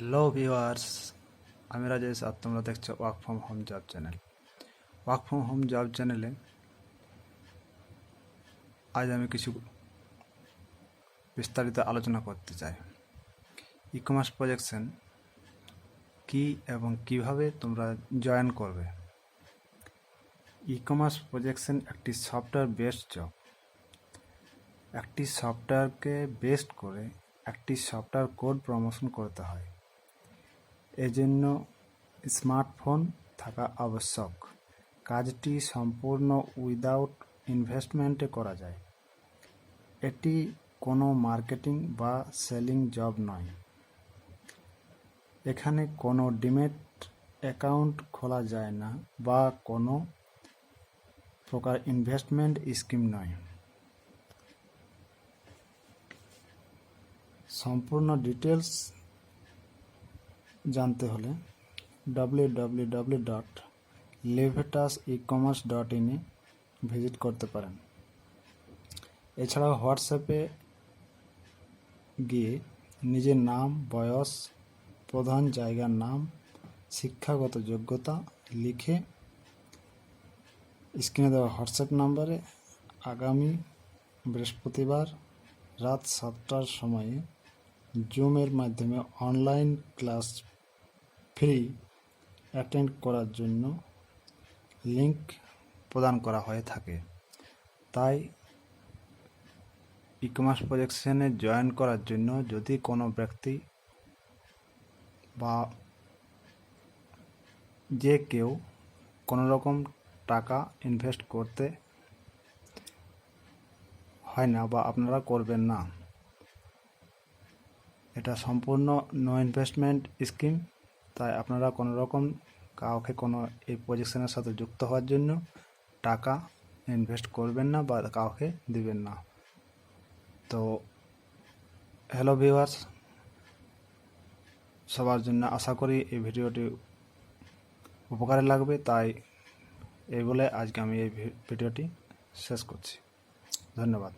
Hello viewers, আমি রাজেশ আর তোমরা দেখছো work from home job channel. Work from home job চ্যানেলে আজ আমি কিছু বিস্তারিত আলোচনা করতে চাই। ই কমার্স প্রজেকশন কি এবং কিভাবে তোমরা জয়েন করবে। ই কমার্স প্রজেকশন একটি সফটওয়্যার বেসড জব। একটি সফটওয়্যারকে বেসড করে একটি সফটওয়্যার কোড প্রমোশন করতে হয়। এজন্য স্মার্টফোন থাকা আবশ্যক। কাজটি সম্পূর্ণ উইদাউট ইনভেস্টমেন্টে করা যায়। এটি কোনো মার্কেটিং বা সেলিং জব নয়। এখানে কোনো ডিমেট অ্যাকাউন্ট খোলা যায় না বা কোনো প্রকার ইনভেস্টমেন্ট স্কিম নয়। সম্পূর্ণ ডিটেলস জানতে হলে www.levitasecommerce.in এ ভিজিট করতে পারেন। এছাড়াও হোয়াটসঅ্যাপে গিয়ে নিজের নাম, বয়স, প্রধান জায়গার নাম, শিক্ষাগত যোগ্যতা লিখে স্ক্রিনে দেওয়া হোয়াটসঅ্যাপ নাম্বারে আগামী বৃহস্পতিবার রাত 7টার সময়ে জুমের মাধ্যমে অনলাইন ক্লাস ফ্রি অ্যাটেন্ড করার জন্য লিংক প্রদান করা হয়ে থাকে। তাই ই কমার্স প্রজেকশনে জয়েন করার জন্য যদি কোনো ব্যক্তি বা যে কেউ কোনো রকম টাকা ইনভেস্ট করতে হয় না বা আপনারা করবেন না, এটা সম্পূর্ণ নো ইনভেস্টমেন্ট স্কিম। তাই আপনারা কোনো রকম কাউকে কোনো এই প্রজেকশনের সাথে যুক্ত হওয়ার জন্য টাকা ইনভেস্ট করবেন না বা কাউকে দিবেন না। তো হ্যালো ভিউয়ার্স, সবার জন্য আশা করি এই ভিডিওটি উপকারে লাগবে। তাই এই বলে আজকে আমি এই ভিডিওটি শেষ করছি। ধন্যবাদ।